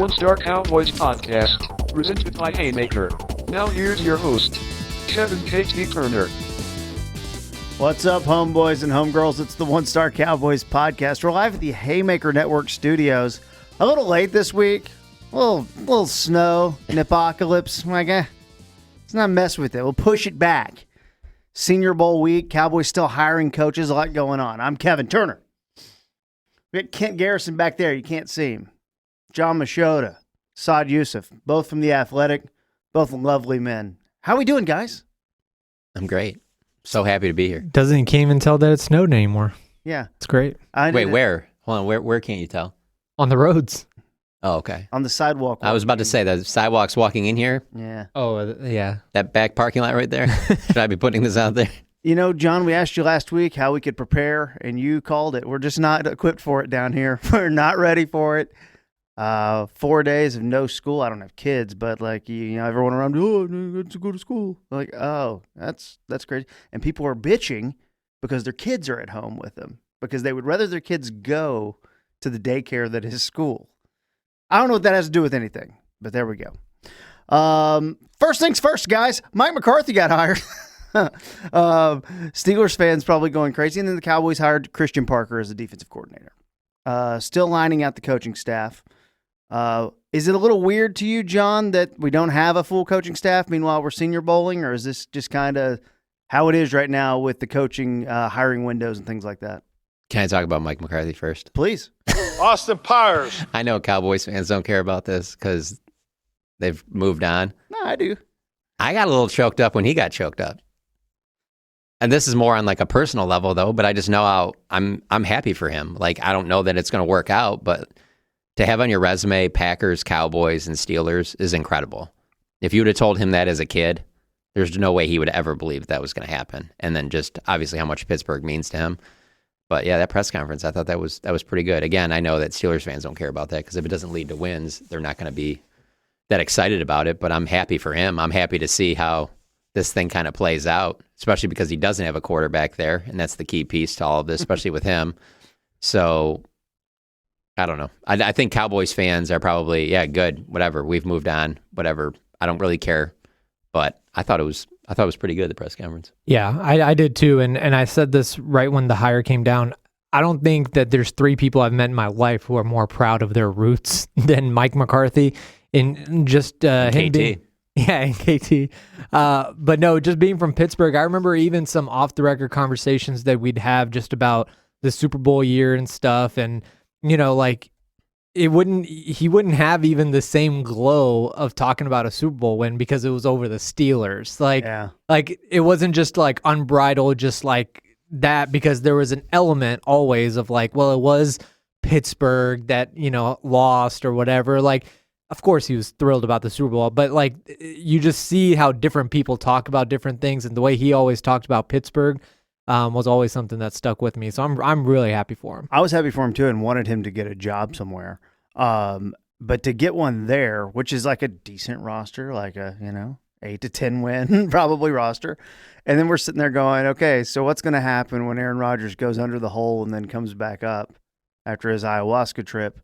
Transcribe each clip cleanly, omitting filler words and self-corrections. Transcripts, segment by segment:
One Star Cowboys podcast, presented by Haymaker. Now here's your host, Kevin KT Turner. What's up, homeboys and homegirls? It's the One Star Cowboys podcast. We're live at the Haymaker Network studios. A little late this week. A little snow, an apocalypse. Let's not mess with it. We'll push it back. Senior Bowl week. Cowboys still hiring coaches. A lot going on. I'm Kevin Turner. We got Kent Garrison back there. You can't see him. John Machota, Saad Youssef, both from The Athletic, both lovely men. How we doing, guys? I'm great. So happy to be here. Can't even tell that it snowed anymore. Yeah. It's great. Wait, where? Hold on, where can't you tell? On the roads. Oh, okay. On the sidewalk. I was about to say, the sidewalks walking in here, Yeah. Oh, yeah. that back parking lot right there. Should I be putting this out there? You know, John, we asked you last week how we could prepare, and you called it. We're just not equipped for it down here. We're not ready for it. 4 days of no school. I don't have kids, but everyone around, let's go to school. Like, oh, that's crazy. And people are bitching because their kids are at home with them because they would rather their kids go to the daycare that is school. I don't know what that has to do with anything, but there we go. First things first, guys. Mike McCarthy got hired. Steelers fans probably going crazy. And then the Cowboys hired Christian Parker as the defensive coordinator. Still lining out the coaching staff. Is it a little weird to you, John, that we don't have a full coaching staff? Meanwhile, we're senior bowling, or is this just kind of how it is right now with the coaching hiring windows and things like that? Can I talk about Mike McCarthy first? Please. Austin Powers. I know Cowboys fans don't care about this because they've moved on. No, I do. I got a little choked up when he got choked up. And this is more on like a personal level, though, but I just know how I'm happy for him. Like, I don't know that it's going to work out, but to have on your resume Packers, Cowboys, and Steelers is incredible. If you would have told him that as a kid, there's no way he would ever believe that was going to happen. And then just obviously how much Pittsburgh means to him. But yeah, that press conference, I thought that was pretty good. Again, I know that Steelers fans don't care about that because if it doesn't lead to wins, they're not going to be that excited about it. But I'm happy for him. I'm happy to see how this thing kind of plays out, especially because he doesn't have a quarterback there. And that's the key piece to all of this, especially with him. So I don't know. I think Cowboys fans are probably, yeah, good, whatever. We've moved on, whatever. I don't really care. But I thought it was pretty good, the press conference. Yeah, I did too. And I said this right when the hire came down. I don't think that there's three people I've met in my life who are more proud of their roots than Mike McCarthy. And just him being, yeah, and KT. But no, just being from Pittsburgh, I remember even some off-the-record conversations that we'd have just about the Super Bowl year and stuff. And, you know, like, he wouldn't have even the same glow of talking about a Super Bowl win because it was over the Steelers. Like it wasn't just like unbridled, just like that, because there was an element always of like, well, it was Pittsburgh that, lost or whatever. Like, of course he was thrilled about the Super Bowl, but like you just see how different people talk about different things, and the way he always talked about Pittsburgh was always something that stuck with me. So I'm really happy for him. I was happy for him too and wanted him to get a job somewhere. But to get one there, which is like a decent roster, like a, 8 to 10 win probably roster. And then we're sitting there going, okay, so what's going to happen when Aaron Rodgers goes under the hole and then comes back up after his ayahuasca trip?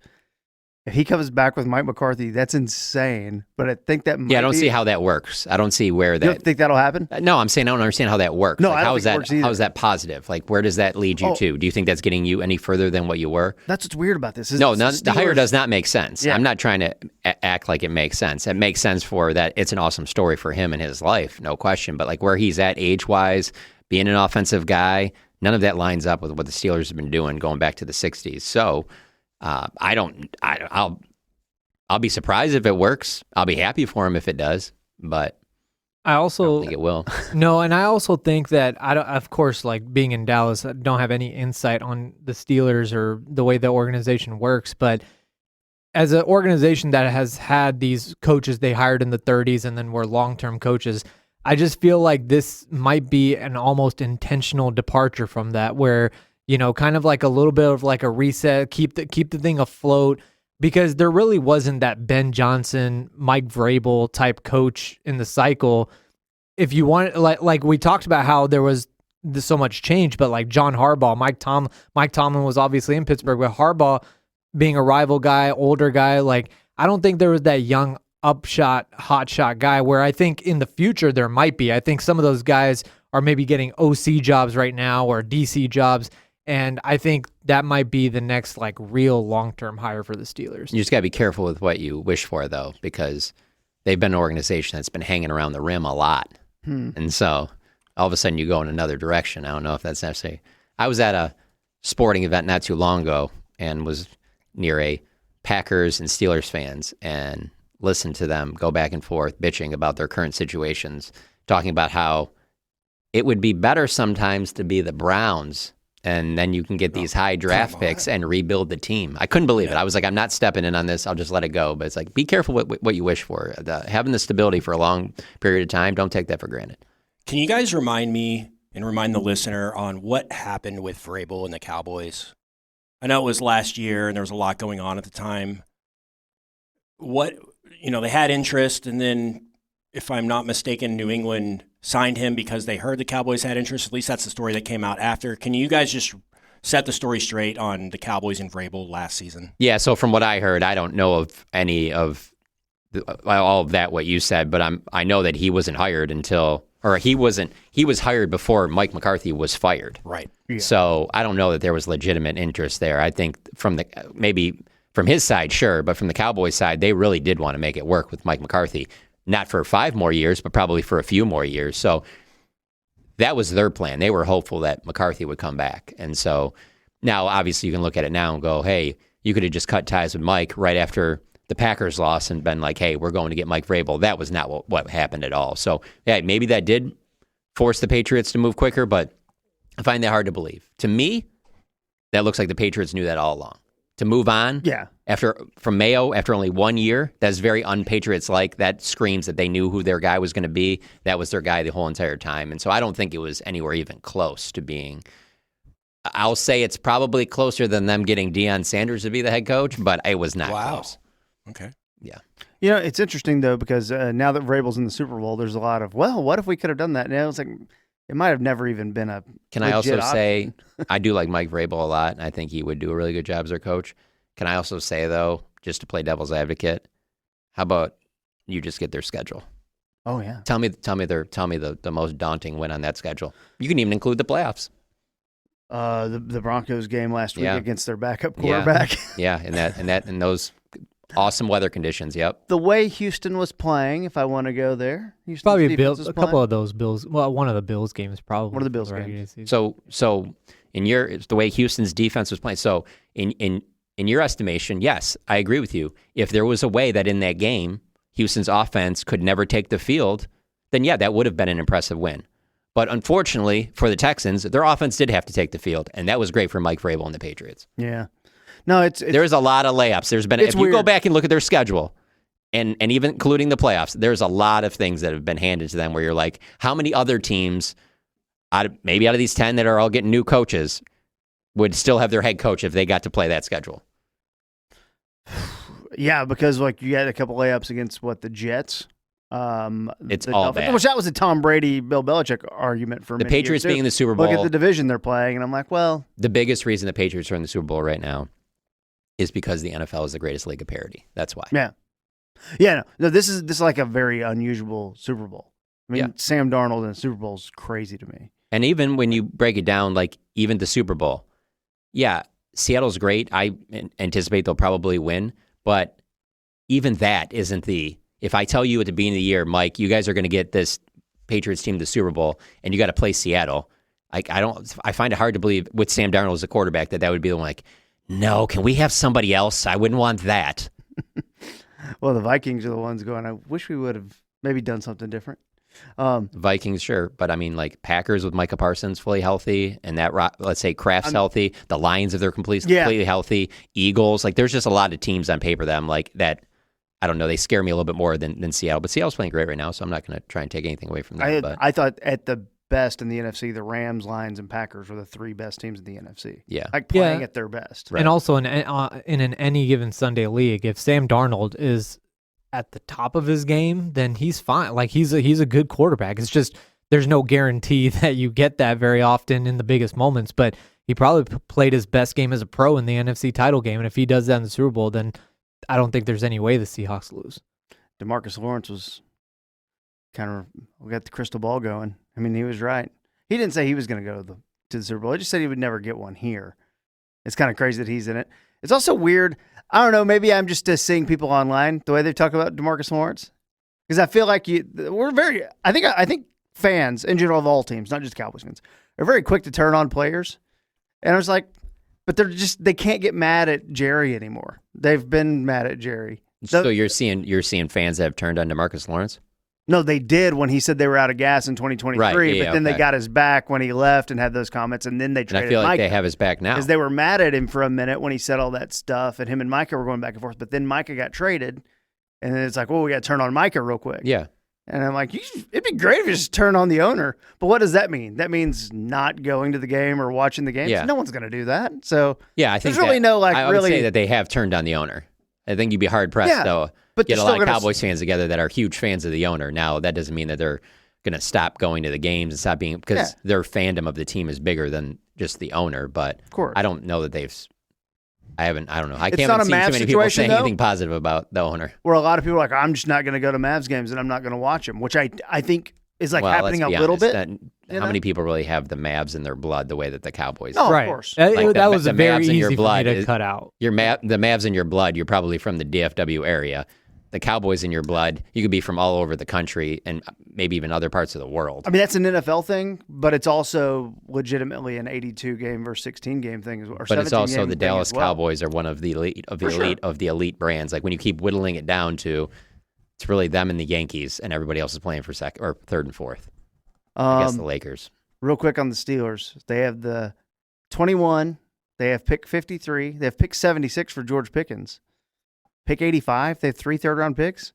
If he comes back with Mike McCarthy, that's insane. But I think that might I don't see how that works. I don't see where that. You don't think that'll happen? No, I'm saying I don't understand how that works. No, like, I don't how think is it that? works either. How is that positive? Like, where does that lead you to? Do you think that's getting you any further than what you were? That's what's weird about this. The hire does not make sense. Yeah. I'm not trying to act like it makes sense. It makes sense for that. It's an awesome story for him in his life, no question. But like where he's at age-wise, being an offensive guy, none of that lines up with what the Steelers have been doing going back to the 60s. So I'll be surprised if it works. I'll be happy for him if it does, but I don't think it will. No, and I also think that of course, like being in Dallas, I don't have any insight on the Steelers or the way the organization works, but as an organization that has had these coaches they hired in the 30s and then were long-term coaches, I just feel like this might be an almost intentional departure from that, where, kind of like a little bit of like a reset, keep the thing afloat. Because there really wasn't that Ben Johnson, Mike Vrabel type coach in the cycle. If you want, like we talked about how there was so much change, but like John Harbaugh, Mike Tomlin was obviously in Pittsburgh, but Harbaugh being a rival guy, older guy, like I don't think there was that young upshot, hotshot guy where I think in the future there might be. I think some of those guys are maybe getting OC jobs right now or DC jobs. And I think that might be the next like real long-term hire for the Steelers. You just got to be careful with what you wish for, though, because they've been an organization that's been hanging around the rim a lot. And so all of a sudden you go in another direction. I don't know if that's necessary. I was at a sporting event not too long ago and was near a Packers and Steelers fans and listened to them go back and forth bitching about their current situations, talking about how it would be better sometimes to be the Browns, and then you can get these high draft picks and rebuild the team. I couldn't believe it. I was like, I'm not stepping in on this. I'll just let it go. But it's like, be careful what you wish for. Having the stability for a long period of time, don't take that for granted. Can you guys remind me and remind the listener on what happened with Vrabel and the Cowboys? I know it was last year and there was a lot going on at the time. They had interest, and then, if I'm not mistaken, New England signed him because they heard the Cowboys had interest. At least that's the story that came out after. Can you guys just set the story straight on the Cowboys and Vrabel last season? Yeah, so from what I heard, I don't know of any of all of that, what you said, but I know that he wasn't hired he was hired before Mike McCarthy was fired. Right. Yeah. So I don't know that there was legitimate interest there. I think maybe from his side, sure, but from the Cowboys side, they really did want to make it work with Mike McCarthy. Not for 5 more years, but probably for a few more years. So that was their plan. They were hopeful that McCarthy would come back. And so now, obviously, you can look at it now and go, hey, you could have just cut ties with Mike right after the Packers loss and been like, hey, we're going to get Mike Vrabel. That was not what happened at all. So, yeah, maybe that did force the Patriots to move quicker, but I find that hard to believe. To me, that looks like the Patriots knew that all along. To move on from Mayo after only 1 year, that's very un-Patriots-like. That screams that they knew who their guy was going to be. That was their guy the whole entire time. And so I don't think it was anywhere even close to being. I'll say it's probably closer than them getting Deion Sanders to be the head coach, but it was not close. Okay. Yeah. It's interesting, though, because now that Vrabel's in the Super Bowl, there's a lot of, well, what if we could have done that? And it's like, it might have never even been a Can I also option. say, I do like Mike Vrabel a lot, and I think he would do a really good job as their coach. Can I also say, though, just to play devil's advocate, how about you just get their schedule? Oh, yeah. Tell me the most daunting win on that schedule. You can even include the playoffs. The Broncos game last week against their backup quarterback. Yeah, in those awesome weather conditions. Yep. The way Houston was playing, if I want to go there, Houston's Probably defense was a playing. couple of those Bills. Well, one of the Bills games probably. One of the Bills regular games. season. So it's the way Houston's defense was playing. So in your estimation, yes, I agree with you. If there was a way that in that game Houston's offense could never take the field, then yeah, that would have been an impressive win. But unfortunately for the Texans, their offense did have to take the field, and that was great for Mike Vrabel and the Patriots. Yeah. No, there's a lot of layups. There's been if you go back and look at their schedule, and even including the playoffs, there's a lot of things that have been handed to them where you're like, how many other teams, maybe out of these 10 that are all getting new coaches, would still have their head coach if they got to play that schedule? Yeah, because you had a couple layups against the Jets. It's all bad. Which that was a Tom Brady, Bill Belichick argument for the many Patriots years, being in the Super Bowl. Look at the division they're playing, and I'm like, well, the biggest reason the Patriots are in the Super Bowl right now is because the NFL is the greatest league of parity. That's why. Yeah. No. This is like a very unusual Super Bowl. I mean, Sam Darnold in the Super Bowl is crazy to me. And even when you break it down, even the Super Bowl, Seattle's great. I anticipate they'll probably win, but even that isn't if I tell you at the beginning of the year, Mike, you guys are going to get this Patriots team to the Super Bowl, and you got to play Seattle. I find it hard to believe with Sam Darnold as a quarterback that would be the one no, can we have somebody else? I wouldn't want that. Well, the Vikings are the ones going, I wish we would have maybe done something different. Vikings, sure. But I mean, Packers with Micah Parsons fully healthy, and let's say Kraft's healthy. The Lions, if they're completely healthy. Eagles, there's just a lot of teams on paper that I'm that, I don't know, they scare me a little bit more than Seattle. But Seattle's playing great right now, so I'm not going to try and take anything away from them. I thought at the best in the NFC, the Rams, Lions, and Packers were the 3 best teams in the NFC. Yeah. Playing at their best. Right. And also in an any given Sunday league, if Sam Darnold is at the top of his game, then he's fine. He's a good quarterback. It's just there's no guarantee that you get that very often in the biggest moments, but he probably played his best game as a pro in the NFC title game, and if he does that in the Super Bowl, then I don't think there's any way the Seahawks lose. DeMarcus Lawrence was we got the crystal ball going. I mean, he was right. He didn't say he was going to go to the Super Bowl. He just said he would never get one here. It's kind of crazy that he's in it. It's also weird. I don't know. Maybe I'm just seeing people online the way they talk about DeMarcus Lawrence, because I feel like I think fans in general of all teams, not just Cowboys fans, are very quick to turn on players. And I was like, but they can't get mad at Jerry anymore. They've been mad at Jerry. So you're seeing fans that have turned on DeMarcus Lawrence? No, they did when he said they were out of gas in 2023, right, but then they got his back when he left and had those comments, and then they traded Micah. And I feel like Micah, they have his back now. because they were mad at him for a minute when he said all that stuff, and him and Micah were going back and forth, but then Micah got traded, and then it's like, well, we got to turn on Micah real quick. Yeah. And I'm like, it'd be great if you just turn on the owner. But what does that mean? That means not going to the game or watching the games? Yeah. No one's going to do that. So Yeah, I think there's really no I would say that they have turned on the owner. I think you'd be hard pressed though. But get they're a lot still of gonna Cowboys fans together that are huge fans of the owner. Now that doesn't mean that they're going to stop going to the games and stop being, because their fandom of the team is bigger than just the owner. But Of course. I don't know that I don't know. I It's can't not a see Mavs too many people situation, saying though? anything positive about the owner. Where a lot of people are like, I'm just not going to go to Mavs games and I'm not going to watch them, which I think is like Well, happening a let's be little honest, bit. How many people really have the Mavs in their blood the way that the Cowboys Oh, do? of course. Like That was the very Mavs in your easy for me blood to is- cut out. the Mavs in your blood, you're probably from the DFW area. The Cowboys in your blood, you could be from all over the country and maybe even other parts of the world. I mean, that's an NFL thing, but it's also legitimately an 82 game versus 16 game thing. Or But it's 17 also game the thing Dallas as well. Cowboys are one of the elite of the For sure. elite of the elite brands. Like when you keep whittling it down to, it's really them and the Yankees, and everybody else is playing for second or third and fourth. I guess the Lakers. Real quick on the Steelers, they have the 21. They have pick 53. They have pick 76 for George Pickens. Pick 85. They have 3 third-round picks.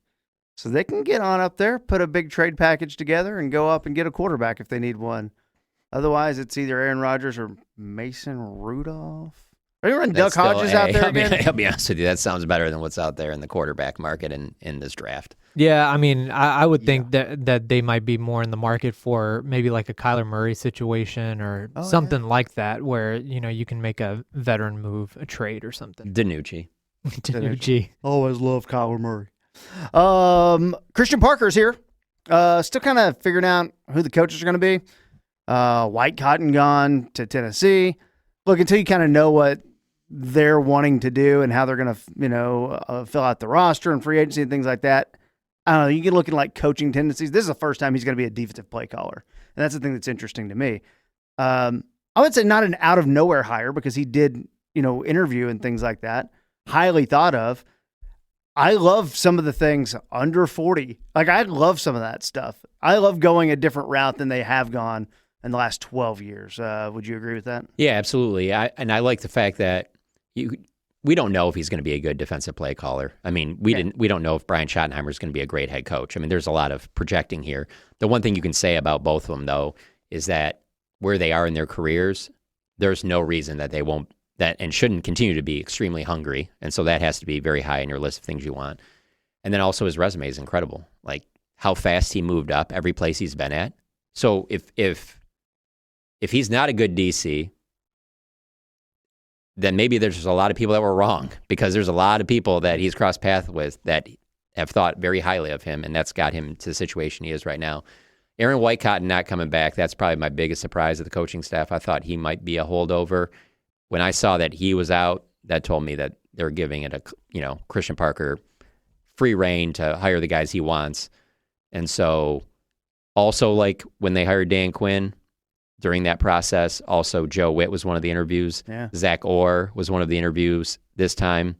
So they can get on up there, put a big trade package together, and go up and get a quarterback if they need one. Otherwise, it's either Aaron Rodgers or Mason Rudolph. Are you running Duck Hodges out there again? I'll be honest with you. That sounds better than what's out there in the quarterback market in this draft. Yeah, I mean, I would think that they might be more in the market for maybe like a Kyler Murray situation or something like that, where you can make a veteran move, a trade or something. DiNucci. DiNucci. Always love Kyler Murray. Christian Parker's here. Still kind of figuring out who the coaches are going to be. White Cotton gone to Tennessee. Look, until you kind of know what they're wanting to do and how they're going to, fill out the roster and free agency and things like that. I don't know. You can look at like coaching tendencies. This is the first time he's going to be a defensive play caller, and that's the thing that's interesting to me. I would say not an out of nowhere hire because he did, interview and things like that. Highly thought of. I love some of the things under 40. Like, I love some of that stuff. I love going a different route than they have gone in the last 12 years. Would you agree with that? Yeah, absolutely. I like the fact that we don't know if he's going to be a good defensive play caller. I mean, we don't know if Brian Schottenheimer is going to be a great head coach. I mean, there's a lot of projecting here. The one thing you can say about both of them, though, is that where they are in their careers, there's no reason that they won't and shouldn't continue to be extremely hungry. And so that has to be very high in your list of things you want. And then also his resume is incredible. Like how fast he moved up every place he's been at. So if he's not a good DC, then maybe there's just a lot of people that were wrong, because there's a lot of people that he's crossed paths with that have thought very highly of him, and that's got him to the situation he is right now. Aaron Whitecotton not coming back, that's probably my biggest surprise of the coaching staff. I thought he might be a holdover. When I saw that he was out, that told me that they're giving it Christian Parker free reign to hire the guys he wants. And so also, like when they hired Dan Quinn, during that process, also Joe Witt was one of the interviews. Yeah. Zach Orr was one of the interviews this time.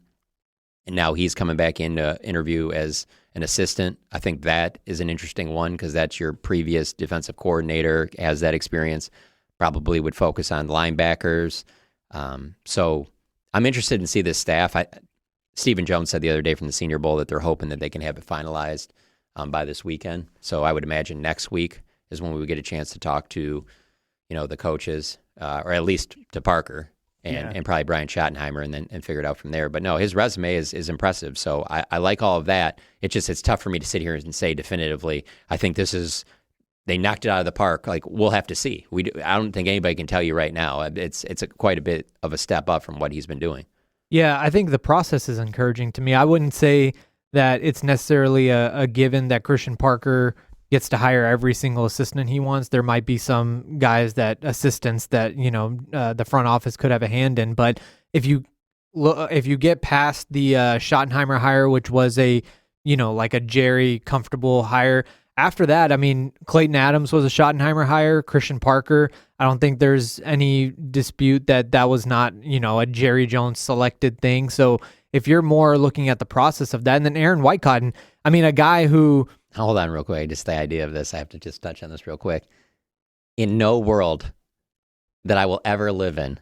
And now he's coming back in to interview as an assistant. I think that is an interesting one because that's your previous defensive coordinator, has that experience, probably would focus on linebackers. So I'm interested to see this staff. Stephen Jones said the other day from the Senior Bowl that they're hoping that they can have it finalized by this weekend. So I would imagine next week is when we would get a chance to talk to the coaches, or at least to Parker and probably Brian Schottenheimer, and figure it out from there. But no, his resume is impressive. So I like all of that. It's tough for me to sit here and say definitively, I think they knocked it out of the park. Like, we'll have to see. I don't think anybody can tell you right now. It's quite a bit of a step up from what he's been doing. Yeah, I think the process is encouraging to me. I wouldn't say that it's necessarily a given that Christian Parker gets to hire every single assistant he wants. There might be some guys assistants that the front office could have a hand in. But if you get past the Schottenheimer hire, which was like a Jerry comfortable hire. After that, I mean, Clayton Adams was a Schottenheimer hire. Christian Parker, I don't think there's any dispute that was not, a Jerry Jones selected thing. So if you're more looking at the process of that, and then Aaron Whitecotton, I mean, a guy who... Hold on real quick. Just the idea of this, I have to just touch on this real quick. In no world that I will ever live in,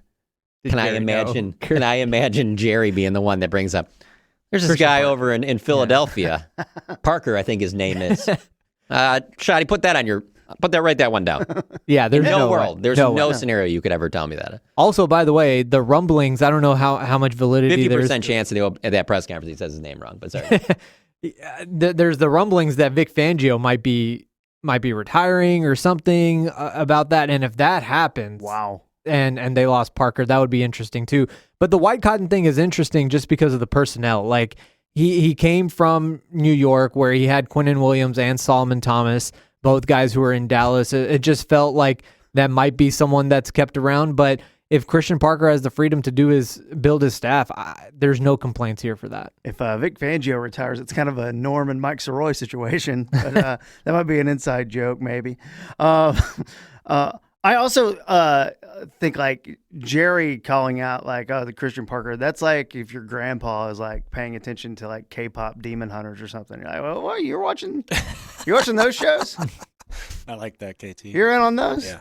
can I imagine Jerry being the one that brings up, there's this guy over in Philadelphia. Parker, I think his name is. Shotty, put write that one down. Yeah, there's no world. way. There's no scenario you could ever tell me that. Also, by the way, the rumblings, I don't know how much validity 50% chance at that press conference he says his name wrong, but sorry. There's the rumblings that Vic Fangio might be retiring or something about that. And if that happens, wow. And they lost Parker, that would be interesting too. But the Whitecotton thing is interesting just because of the personnel. Like he came from New York where he had Quinnen Williams and Solomon Thomas, both guys who were in Dallas. It just felt like that might be someone that's kept around. But if Christian Parker has the freedom to build his staff, there's no complaints here for that. If Vic Fangio retires, it's kind of a Norm and Mike Soroy situation. But, that might be an inside joke, maybe. I also think like Jerry calling out like, oh, the Christian Parker, that's like if your grandpa is like paying attention to like K-pop Demon Hunters or something. You're like, well, what, you're watching those shows? I like that, KT. You're in on those? Yeah.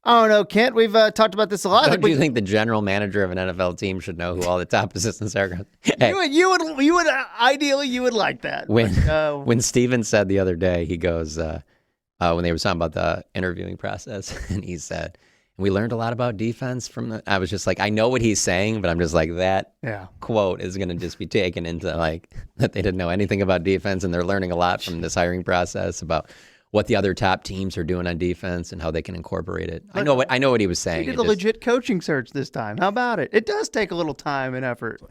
I don't know, Kent. We've talked about this a lot. Do you think the general manager of an NFL team should know who all the top assistants are? Hey, you would ideally you would like that. When Steven said the other day, he goes when they were talking about the interviewing process, and he said, "We learned a lot about defense from the." I was just like, I know what he's saying, but I'm just like that quote is going to just be taken into like that they didn't know anything about defense, and they're learning a lot from this hiring process about what the other top teams are doing on defense and how they can incorporate it. I know what he was saying. You did a legit coaching search this time. How about it? It does take a little time and effort.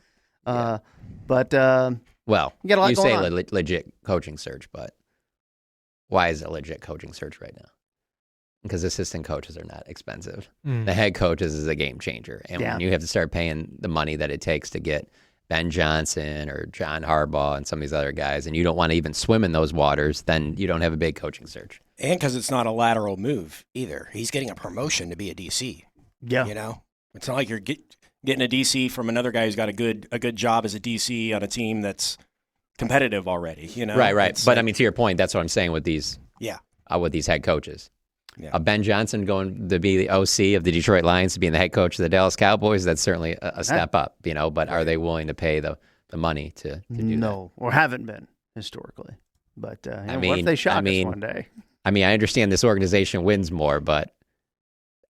But well, you got a lot you going say on. legit coaching search, but why is it a legit coaching search right now? Because assistant coaches are not expensive. The head coaches is a game changer. And when you have to start paying the money that it takes to get Ben Johnson or John Harbaugh and some of these other guys, and you don't want to even swim in those waters, then you don't have a big coaching search. And because it's not a lateral move either. He's getting a promotion to be a DC. Yeah. It's not like you're getting a DC from another guy who's got a good job as a DC on a team that's competitive already. Right. It's But I mean, to your point, that's what I'm saying with these. With these head coaches. Yeah. Ben Johnson going to be the OC of the Detroit Lions to being the head coach of the Dallas Cowboys, that's certainly a step up, but are they willing to pay the money to do that? No, or haven't been historically. But what if they shock us one day? I mean, I understand this organization wins more, but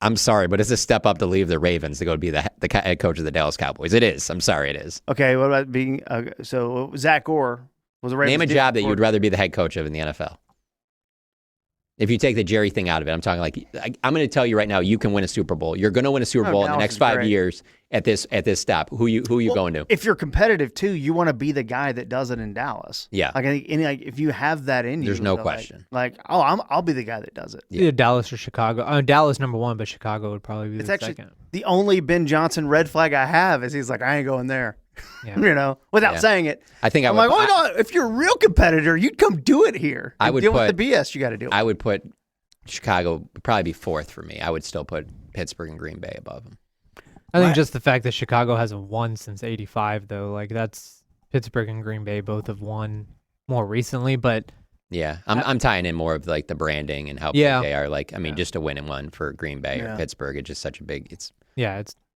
I'm sorry, but it's a step up to leave the Ravens to go to be the head coach of the Dallas Cowboys. It is. I'm sorry, it is. Okay, what about being so Zach Orr was a Ravens. Name a job that you'd rather be the head coach of in the NFL. If you take the Jerry thing out of it, I'm talking like I'm going to tell you right now, you can win a Super Bowl. You're going to win a Super Bowl in the next 5 years at this stop. Who are you going to? If you're competitive too, you want to be the guy that does it in Dallas. Yeah. Like if you have that in you, there's no question. I'll be the guy that does it. Either Dallas or Chicago. Dallas number one, but Chicago would probably be the second. The only Ben Johnson red flag I have is he's like, I ain't going there. Yeah. Without saying it. I think I'm like, oh no, if you're a real competitor, you'd come do it here. I would deal with the BS you got to deal with. I would put Chicago would probably be fourth for me. I would still put Pittsburgh and Green Bay above them. I think just the fact that Chicago hasn't won since '85, though, like that's Pittsburgh and Green Bay both have won more recently, but yeah, I'm tying in more of like the branding and how big they are. Like, I mean, just to win and one for Green Bay or Pittsburgh, it's just such a big. It's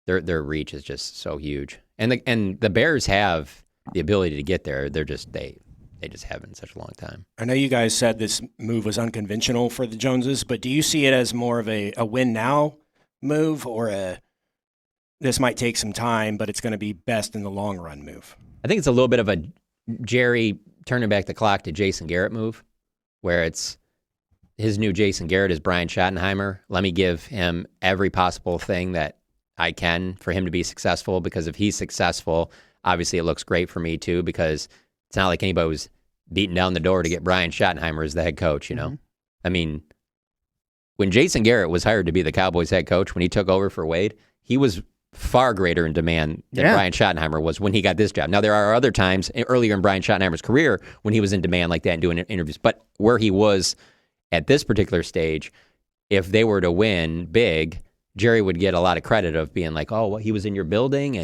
their reach is just so huge, and the Bears have the ability to get there. They're just they just haven't in such a long time. I know you guys said this move was unconventional for the Joneses, but do you see it as more of a win now move or this might take some time, but it's going to be best in the long run move? I think it's a little bit of a Jerry turning back the clock to Jason Garrett move, where it's his new Jason Garrett is Brian Schottenheimer. Let me give him every possible thing that I can for him to be successful, because if he's successful, obviously it looks great for me too, because it's not like anybody was beating down the door to get Brian Schottenheimer as the head coach, you know? I mean, when Jason Garrett was hired to be the Cowboys head coach, when he took over for Wade, he was far greater in demand than Brian Schottenheimer was when he got this job. Now, there are other times earlier in Brian Schottenheimer's career when he was in demand like that and doing interviews, but where he was at this particular stage, if they were to win big, Jerry would get a lot of credit of being like, oh, well, he was in your building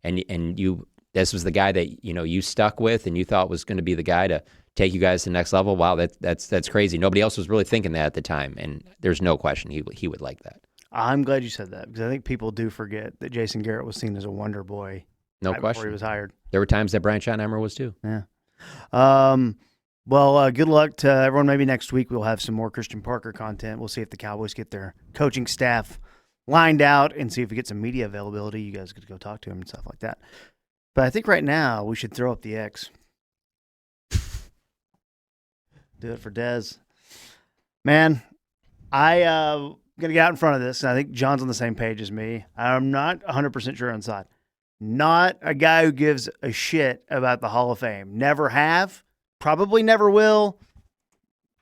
and you, this was the guy that, you know, you stuck with and you thought was going to be the guy to take you guys to the next level. Wow, that's crazy. Nobody else was really thinking that at the time, and there's no question he would like that. I'm glad you said that, because I think people do forget that Jason Garrett was seen as a wonder boy. No question. Before he was hired. There were times that Brian Schottenheimer was too. Yeah. Well, good luck to everyone. Maybe next week we'll have some more Christian Parker content. We'll see if the Cowboys get their coaching staff lined out and see if we get some media availability. You guys get to go talk to him and stuff like that. But I think right now we should throw up the X. Do it for Dez. Man, I'm going to get out in front of this, and I think John's on the same page as me. I'm not 100% sure on Saad. Not a guy who gives a shit about the Hall of Fame. Never have. Probably never will.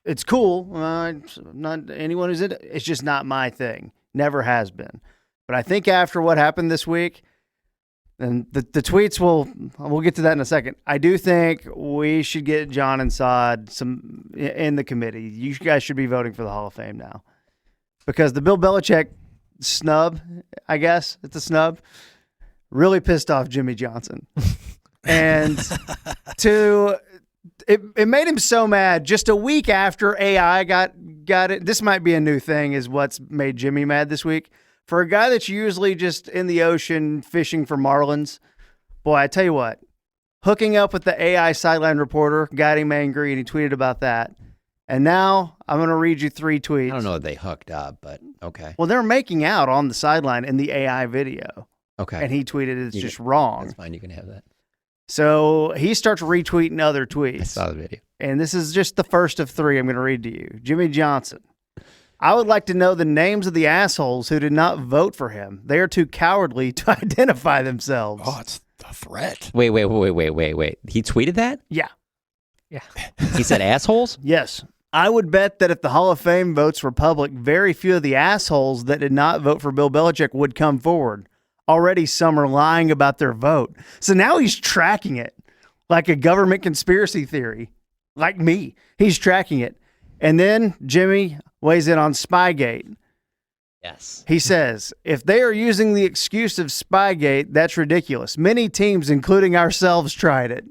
It's cool. Not anyone who's in it. It's just not my thing. Never has been. But I think after what happened this week, and the tweets we'll get to that in a second. I do think we should get John and Saad some in the committee. You guys should be voting for the Hall of Fame now, because the Bill Belichick snub, I guess it's a snub, really pissed off Jimmy Johnson, and it made him so mad. Just a week after AI got it, this might be a new thing, is what's made Jimmy mad this week. For a guy that's usually just in the ocean fishing for marlins, boy, I tell you what, hooking up with the AI sideline reporter got him angry, and he tweeted about that. And now I'm going to read you 3 tweets. I don't know if they hooked up, but okay. Well, they're making out on the sideline in the AI video. Okay. And he tweeted it's just wrong. That's fine. You can have that. So he starts retweeting other tweets. I saw the video. And this is just the first of 3 I'm going to read to you. Jimmy Johnson. I would like to know the names of the assholes who did not vote for him. They are too cowardly to identify themselves. Oh, it's a threat. Wait. He tweeted that? Yeah. He said assholes? Yes. I would bet that if the Hall of Fame votes were public, very few of the assholes that did not vote for Bill Belichick would come forward. Already some are lying about their vote. So now he's tracking it like a government conspiracy theory. Like me. He's tracking it. And then Jimmy weighs in on Spygate. Yes. He says, if they are using the excuse of Spygate, that's ridiculous. Many teams, including ourselves, tried it.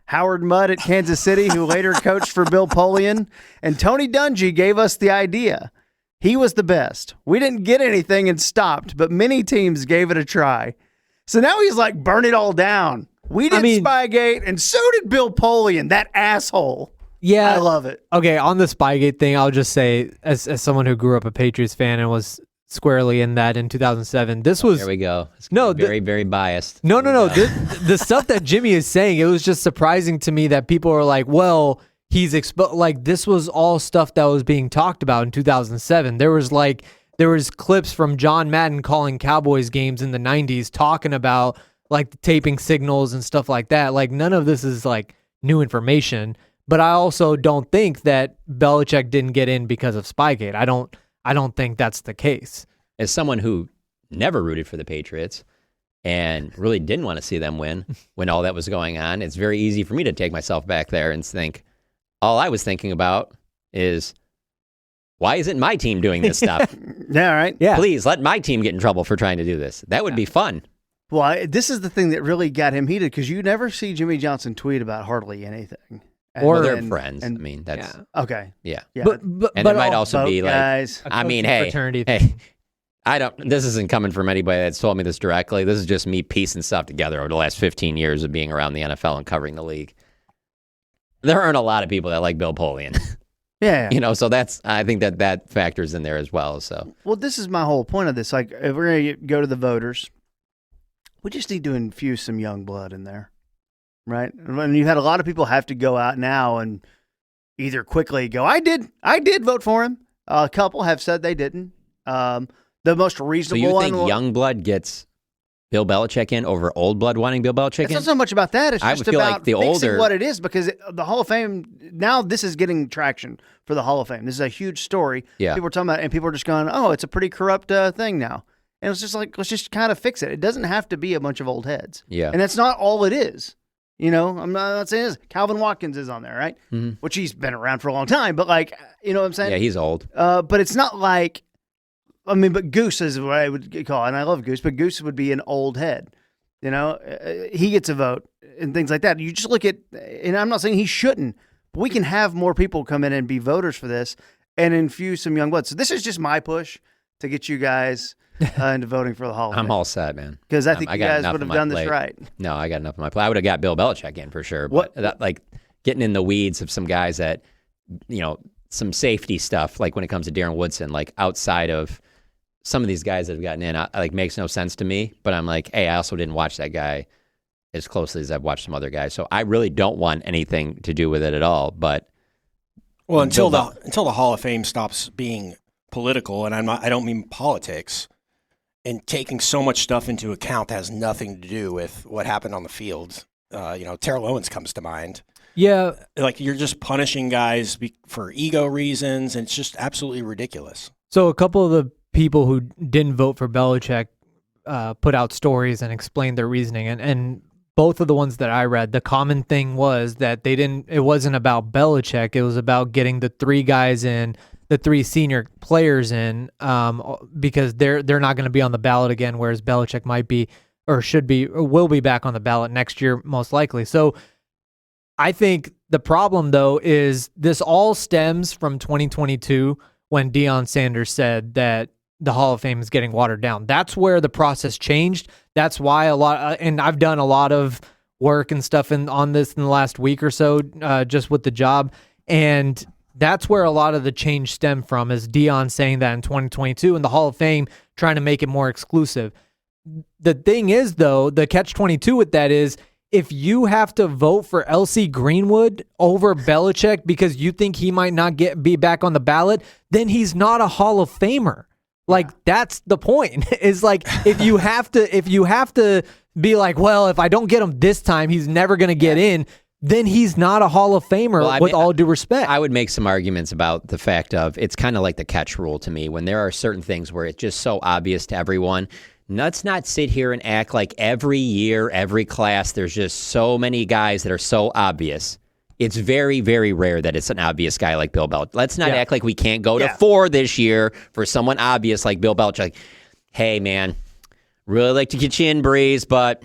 Howard Mudd at Kansas City, who later coached for Bill Polian, and Tony Dungy gave us the idea. He was the best. We didn't get anything and stopped, but many teams gave it a try. So now he's like, burn it all down. We did Spygate, and so did Bill Polian, that asshole. Yeah. I love it. Okay, on the Spygate thing, I'll just say, as someone who grew up a Patriots fan and was squarely in that in 2007, this was... There we go. It's no, very, very biased. No. The stuff that Jimmy is saying, it was just surprising to me that people are like, well, he's like, this was all stuff that was being talked about in 2007. There was clips from John Madden calling Cowboys games in the 90s talking about like the taping signals and stuff like that. Like, none of this is like new information. But I also don't think that Belichick didn't get in because of Spygate. I don't think that's the case. As someone who never rooted for the Patriots and really didn't want to see them win when all that was going on, it's very easy for me to take myself back there and think, all I was thinking about is, why isn't my team doing this stuff? Yeah, right. Yeah. Please let my team get in trouble for trying to do this. That would be fun. Well, this is the thing that really got him heated, because you never see Jimmy Johnson tweet about hardly anything. Or they're friends. I mean, that's okay. Yeah. But and it might also be like, guys. I mean, hey, this isn't coming from anybody that's told me this directly. This is just me piecing stuff together over the last 15 years of being around the NFL and covering the league. There aren't a lot of people that like Bill Polian. Yeah. You know, so I think that factors in there as well. So, well, this is my whole point of this. Like, if we're going to go to the voters, we just need to infuse some young blood in there. Right. And you've had a lot of people have to go out now and either quickly go, I did vote for him. A couple have said they didn't. The The most So reasonable you one. think young blood gets Bill Belichick in over old blood wanting Bill Belichick It's in? not so much about that. It's I just would feel about like the fixing older- what it is, because the Hall of Fame, now this is getting traction for the Hall of Fame. This is a huge story. Yeah. People are talking about it, and people are just going, oh, it's a pretty corrupt thing now. And it's just like, let's just kind of fix it. It doesn't have to be a bunch of old heads. Yeah. And that's not all it is. You know, I'm not saying this. Calvin Watkins is on there, right? Mhm. Which he's been around for a long time, but like, you know what I'm saying? Yeah, he's old. But it's not like, I mean, but Goose is what I would call it, and I love Goose, but Goose would be an old head. You know, he gets a vote and things like that. You just look at, and I'm not saying he shouldn't, but we can have more people come in and be voters for this and infuse some young blood. So this is just my push to get you guys into voting for the Hall of Fame. I'm all set, man. Because I think you got guys enough would on have my done this plate. right. No, I got enough on my plate. I would have got Bill Belichick in for sure. What- But that, like getting in the weeds of some guys that, you know, some safety stuff, like when it comes to Darren Woodson, like outside of some of these guys that have gotten in, like makes no sense to me. But I'm like, hey, I also didn't watch that guy as closely as I've watched some other guys. So I really don't want anything to do with it at all. But Well, until Bill the Hall of Fame stops being political, and I don't mean politics, and taking so much stuff into account that has nothing to do with what happened on the field. Terrell Owens comes to mind. Yeah, Like, you're just punishing guys for ego reasons, and it's just absolutely ridiculous. so a couple of the people who didn't vote for Belichick put out stories and explained their reasoning, and both of the ones that I read, the common thing was that it wasn't about Belichick, it was about getting the three guys in, the three senior players in, because they're not going to be on the ballot again, whereas Belichick might be, or should be, or will be back on the ballot next year, most likely. So I think the problem, though, is this all stems from 2022 when Deion Sanders said that the Hall of Fame is getting watered down. That's where the process changed. That's why and I've done a lot of work and stuff on this in the last week or so, just with the job. And that's where a lot of the change stemmed from, is Deion saying that in 2022 and the Hall of Fame trying to make it more exclusive. The thing is, though, the catch-22 with that is, if you have to vote for LC Greenwood over Belichick because you think he might not be back on the ballot, then he's not a Hall of Famer. Like, that's the point. Is like, if you have to be like, well, if I don't get him this time, he's never going to get in, then he's not a Hall of Famer, with all due respect. I would make some arguments about the fact of, it's kind of like the catch rule to me, when there are certain things where it's just so obvious to everyone. Let's not sit here and act like every year, every class, there's just so many guys that are so obvious. It's very, very rare that it's an obvious guy like Bill Belichick. Let's not act like we can't go to 4 this year for someone obvious like Bill Belichick. Hey, man, really like to get you in, Breeze, but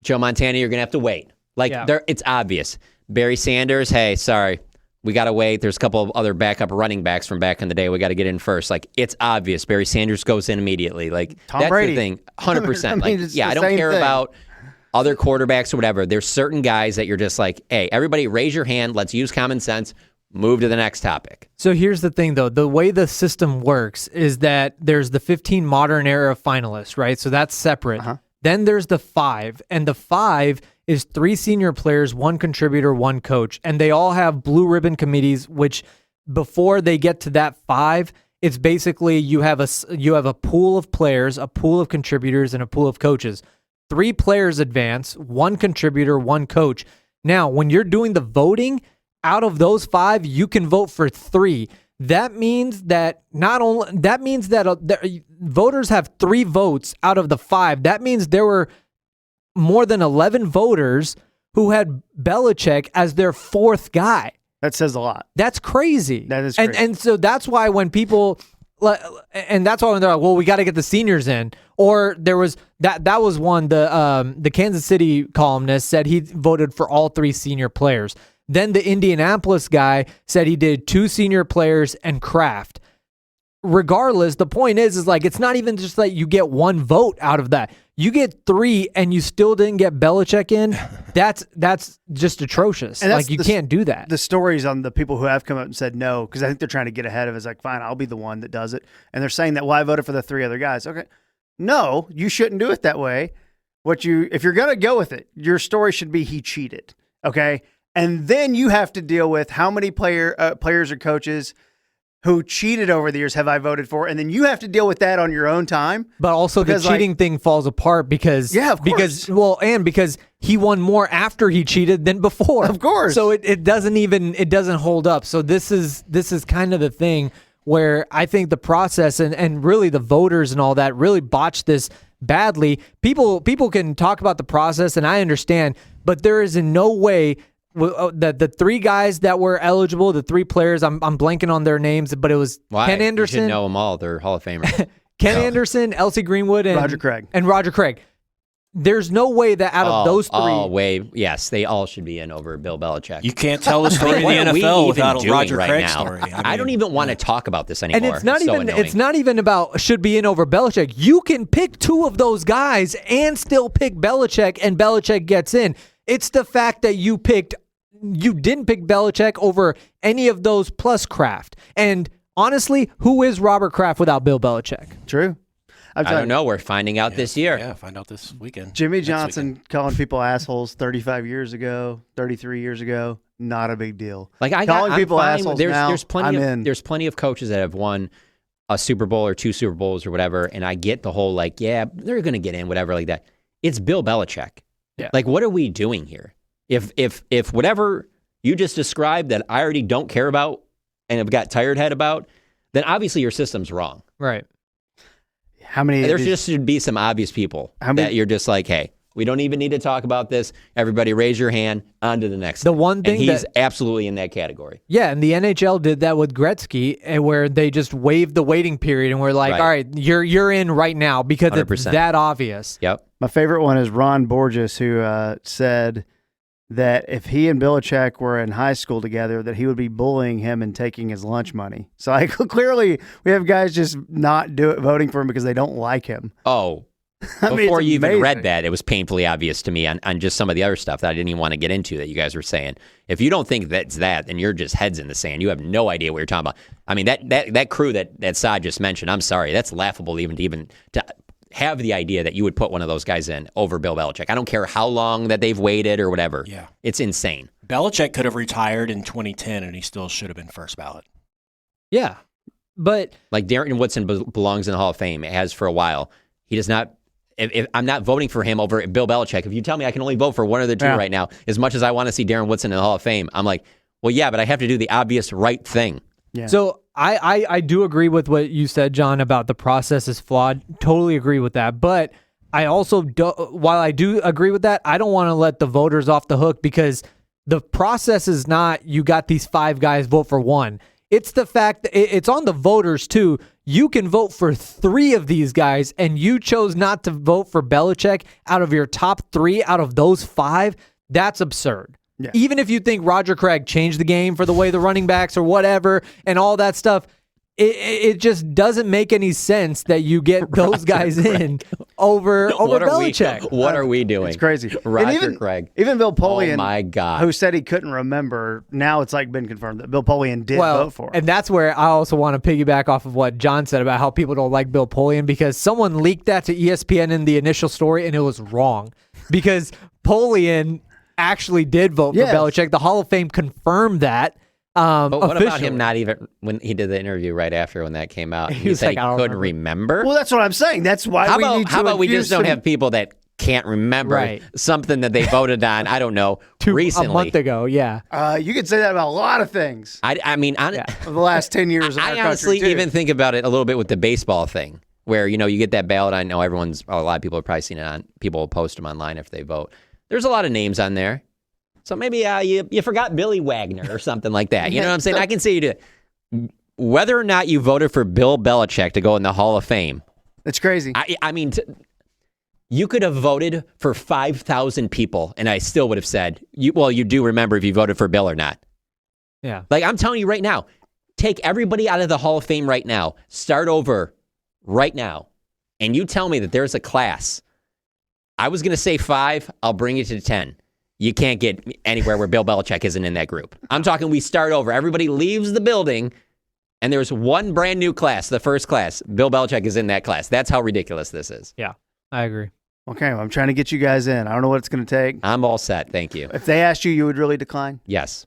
Joe Montana, you're going to have to wait. It's obvious. Barry Sanders, hey, sorry, we got to wait. There's a couple of other backup running backs from back in the day. We got to get in first. Like, it's obvious. Barry Sanders goes in immediately. Like, Tom that's Brady. the thing. 100%. I mean, it's I the don't same care thing. about other quarterbacks or whatever. There's certain guys that you're just like, hey, everybody raise your hand. Let's use common sense. Move to the next topic. So here's the thing, though. The way the system works is that there's the 15 modern era finalists, right? So that's separate. Then there's the 5, and the 5 is 3 senior players, 1 contributor, 1 coach, and they all have blue ribbon committees, which before they get to that 5, it's basically you have a pool of players, a pool of contributors, and a pool of coaches. 3 players advance, 1 contributor, 1 coach. Now, when you're doing the voting, out of those 5, you can vote for 3. That means that voters have 3 votes out of the 5. That means there were more than 11 voters who had Belichick as their 4th guy. That says a lot. That's crazy. That is crazy. And so that's why when people, and that's why when they're like, well, we got to get the seniors in, or there was that was one, the Kansas City columnist said he voted for all 3 senior players. Then the Indianapolis guy said he did 2 senior players and Kraft. Regardless, the point is like, it's not even just like you get 1 vote out of that. You get 3 and you still didn't get Belichick in. That's just atrocious. And that's like, you can't do that. The stories on the people who have come up and said no, because I think they're trying to get ahead of it. It's like, fine, I'll be the one that does it. And they're saying that, well, I voted for the 3 other guys. Okay. No, you shouldn't do it that way. If you're going to go with it, your story should be he cheated. Okay. And then you have to deal with how many players or coaches who cheated over the years have I voted for, and then you have to deal with that on your own time. But also the cheating thing falls apart because because he won more after he cheated than before. Of course. So it doesn't hold up. So this is kind of the thing where I think the process and really the voters and all that really botched this badly. People can talk about the process, and I understand, but there is in no way that the three guys that were eligible, the three players, I'm blanking on their names, but it was Ken Anderson. You should know them all. They're Hall of Famers. Ken Anderson, Elsie Greenwood, and Roger Craig. There's no way that out of those three. Yes, they all should be in over Bill Belichick. You can't tell the story of the NFL without a Roger Craig story. I don't even want to talk about this anymore. And it's not even about should be in over Belichick. You can pick two of those guys and still pick Belichick, and Belichick gets in. It's the fact that you didn't pick Belichick over any of those plus Kraft. And honestly, who is Robert Kraft without Bill Belichick? True. I don't know. We're finding out this year. Yeah, find out this weekend. Jimmy Johnson calling people assholes 35 years ago, 33 years ago, not a big deal. Calling people assholes now, there's plenty of coaches that have won a Super Bowl or two Super Bowls or whatever, and I get the whole they're going to get in, whatever like that. It's Bill Belichick. Yeah. What are we doing here? If whatever you just described that I already don't care about and have got tired head about, then obviously your system's wrong. Right. There just should be some obvious people that you're just like, hey, we don't even need to talk about this. Everybody raise your hand, on to the next. The one thing he's absolutely in that category. Yeah, and the NHL did that with Gretzky, where they just waived the waiting period and we're like, all right, you're in right now because 100%. It's that obvious. Yep. My favorite one is Ron Borges, who said that if he and Belichick were in high school together, that he would be bullying him and taking his lunch money. So clearly we have guys just not voting for him because they don't like him. Oh, before you even read that, it was painfully obvious to me on just some of the other stuff that I didn't even want to get into that you guys were saying. If you don't think that's that, then you're just heads in the sand. You have no idea what you're talking about. I mean, that crew that Saad just mentioned, I'm sorry, that's laughable even to have the idea that you would put one of those guys in over Bill Belichick. I don't care how long that they've waited or whatever. Yeah. It's insane. Belichick could have retired in 2010 and he still should have been first ballot. Yeah. But Darren Woodson belongs in the Hall of Fame. It has for a while. He does not. If I'm not voting for him over Bill Belichick. If you tell me I can only vote for one of the two right now, as much as I want to see Darren Woodson in the Hall of Fame, I'm like, well, yeah, but I have to do the obvious right thing. Yeah. So I do agree with what you said, John, about the process is flawed. Totally agree with that. But I also, while I do agree with that, I don't want to let the voters off the hook because the process is not you got these five guys vote for one. It's the fact that it's on the voters too. You can vote for three of these guys and you chose not to vote for Belichick out of your top three out of those five. That's absurd. Yeah. Even if you think Roger Craig changed the game for the way the running backs or whatever and all that stuff, it just doesn't make any sense that you get those guys in over Belichick. What are we doing? It's crazy. Roger Craig. Even Bill Polian, oh my God, who said he couldn't remember, now it's been confirmed that Bill Polian did vote for him. And that's where I also want to piggyback off of what John said about how people don't like Bill Polian because someone leaked that to ESPN in the initial story and it was wrong because Polian actually did vote for Belichick. The Hall of Fame confirmed that. But what about him not even, when he did the interview right after when that came out, he said he couldn't remember? Well, that's what I'm saying. That's why how about we just don't have people that can't remember something that they voted on, I don't know, recently. A month ago, yeah. You could say that about a lot of things. I mean, the last 10 years I honestly even think about it a little bit with the baseball thing, where, you get that ballot. I know a lot of people have probably seen it on, people will post them online if they vote. There's a lot of names on there. So maybe you forgot Billy Wagner or something like that. You know what I'm saying? I can say you did. Whether or not you voted for Bill Belichick to go in the Hall of Fame. It's crazy. I mean, you could have voted for 5,000 people, and I still would have said, you do remember if you voted for Bill or not. Yeah. I'm telling you right now, take everybody out of the Hall of Fame right now, start over right now, and you tell me that there's a class. I was going to say 5, I'll bring it to 10. You can't get anywhere where Bill Belichick isn't in that group. I'm talking we start over. Everybody leaves the building, and there's one brand new class, the first class. Bill Belichick is in that class. That's how ridiculous this is. Yeah, I agree. Okay, well, I'm trying to get you guys in. I don't know what it's going to take. I'm all set. Thank you. If they asked you, you would really decline? Yes.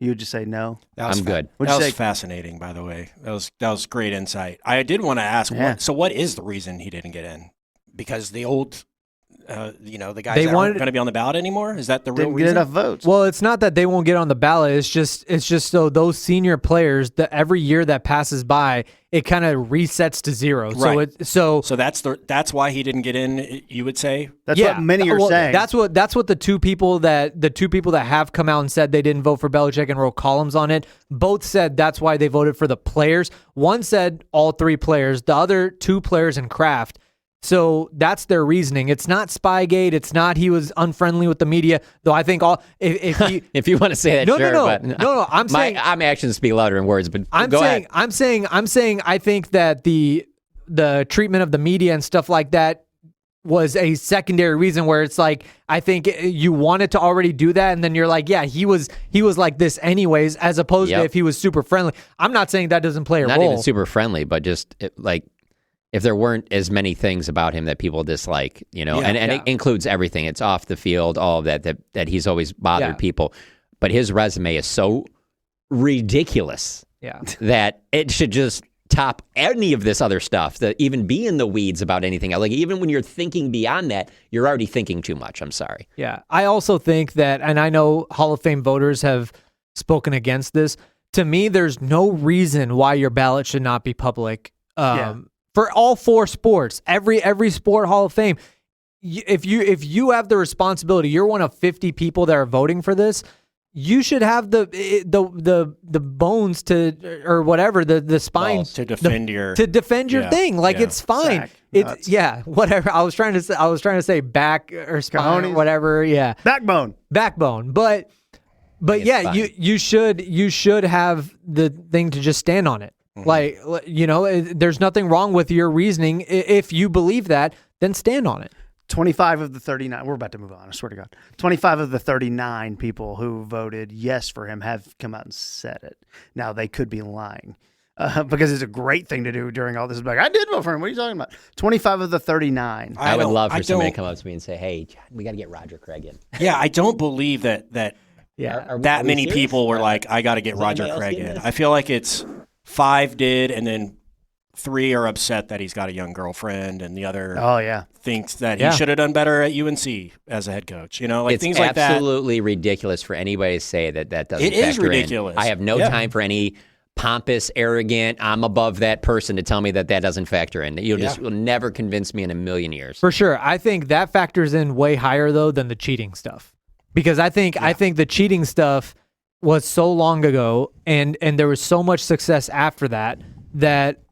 You would just say no. I'm good. What'd That you was say? fascinating, by the way. That was great insight. I did want to ask, Yeah. what is the reason he didn't get in? Because the old, the guys They that wanted- aren't going to be on the ballot anymore? Is that the real Didn't get reason? enough votes. Well, it's not that they won't get on the ballot. It's just so those senior players, every year that passes by, it kind of resets to zero. Right. So So that's why he didn't get in, you would say? That's what many are saying. That's what the two people that have come out and said they didn't vote for Belichick and wrote columns on it, both said that's why they voted for the players. One said all three players, the other two players in Kraft. So that's their reasoning. It's not Spygate. It's not he was unfriendly with the media. Though I think if he If you want to say that, No, sure. no. But No, I'm saying- I'm actions speak louder than words. But I'm go saying ahead. I'm saying I think that the treatment of the media and stuff like that was a secondary reason where it's like I think you wanted to already do that and then you're like, yeah, he was like this anyways, as opposed to Yep. if he was super friendly. I'm not saying that doesn't play a Not role. even super friendly, but just if there weren't as many things about him that people dislike, and it includes everything. It's off the field, all of that he's always bothered Yeah. people. But his resume is so ridiculous Yeah. that it should just top any of this other stuff, that even be in the weeds about anything. Like, even when you're thinking beyond that, you're already thinking too much. I'm sorry. Yeah. I also think that, and I know Hall of Fame voters have spoken against this. To me, there's no reason why your ballot should not be public. For all four sports, every sport Hall of Fame. If you have the responsibility, you're one of 50 people that are voting for this. You should have the bones to, or whatever, the spine Balls to defend your your thing. Like, yeah. it's fine. Sack. It's whatever. I was trying to say back or spine, Cojones. whatever. Yeah, Backbone. But It's yeah, fine. you should have the thing to just stand on it. Like, there's nothing wrong with your reasoning. If you believe that, then stand on it. 25 of the 39, we're about to move on, I swear to God. 25 of the 39 people who voted yes for him have come out and said it. Now, they could be lying because it's a great thing to do during all this. Like, I did vote for him. What are you talking about? 25 of the 39. I would love for I somebody to don't- come up to me and say, "Hey, John, we got to get Roger Craig in." Yeah, I don't believe that Are that we many serious? people were like, I got to get Is Roger anybody else Craig getting in. this? I feel like it's 5 did, and then 3 are upset that he's got a young girlfriend, and the other Oh, yeah. thinks that Yeah. he should have done better at UNC as a head coach. Like It's things like that. absolutely ridiculous for anybody to say that doesn't It is factor in. ridiculous. I have no Yeah. time for any pompous, arrogant, I'm above that person to tell me that doesn't factor in. You'll never convince me in a million years. For sure. I think that factors in way higher though than the cheating stuff. Because I think the cheating stuff was so long ago and there was so much success after that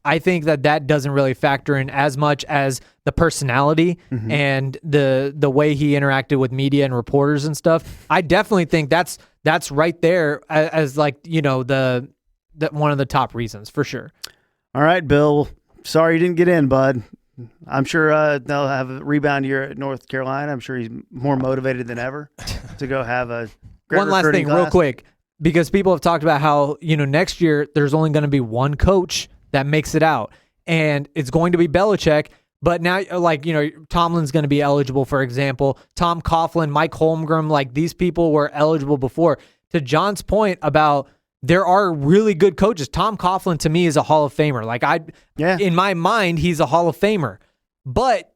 I think that doesn't really factor in as much as the personality and the way he interacted with media and reporters and stuff. I definitely think that's right there as like, the one of the top reasons for sure. All right, Bill. Sorry you didn't get in, bud. I'm sure they'll have a rebound here at North Carolina. I'm sure he's more motivated than ever to go have a great One last recruiting thing, real class. quick, because people have talked about how, next year there's only going to be one coach that makes it out, and it's going to be Belichick. But now, Tomlin's going to be eligible, for example. Tom Coughlin, Mike Holmgren, like these people were eligible before. To John's point about there are really good coaches. Tom Coughlin, to me, is a Hall of Famer. Like, in my mind, he's a Hall of Famer. But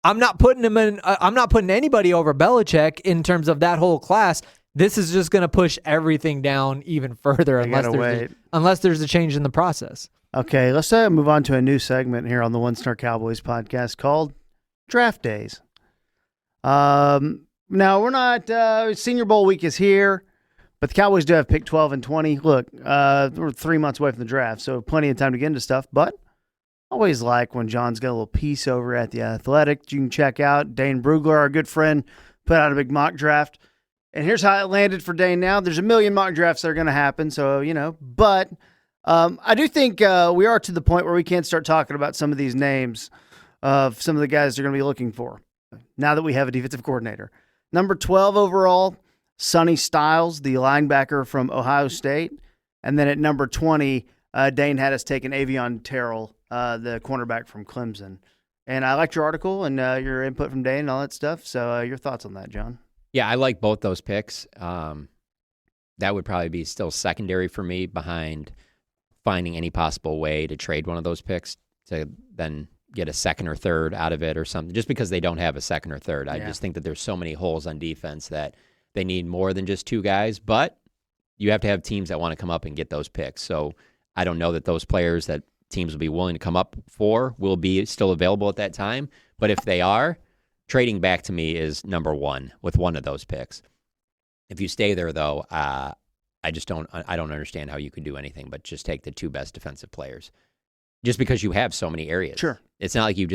I'm not putting him in. I'm not putting anybody over Belichick in terms of that whole class. This is just going to push everything down even further unless there's a change in the process. Okay, let's move on to a new segment here on the One Star Cowboys podcast called Draft Days. Now, we're not, Senior Bowl week is here, but the Cowboys do have pick 12 and 20. Look, we're 3 months away from the draft, so plenty of time to get into stuff, but always like when John's got a little piece over at The Athletic you can check out. Dane Brugler, our good friend, put out a big mock draft. And here's how it landed for Dane now. There's a million mock drafts that are going to happen, so, but I do think we are to the point where we can't start talking about some of these names of some of the guys they're going to be looking for now that we have a defensive coordinator. Number 12 overall, Sonny Styles, the linebacker from Ohio State. And then at number 20, Dane had us taking Avion Terrell, the cornerback from Clemson. And I liked your article and your input from Dane and all that stuff. So your thoughts on that, John? Yeah, I like both those picks. that would probably be still secondary for me behind finding any possible way to trade one of those picks to then get a second or third out of it or something, just because they don't have a second or third. I just think that there's so many holes on defense that they need more than just two guys, but you have to have teams that want to come up and get those picks. So I don't know that those players that teams will be willing to come up for will be still available at that time. But if they are, trading back to me is number one with one of those picks. If you stay there, though, I don't understand how you could do anything but just take the two best defensive players. Just because you have so many areas. Sure. It's not like you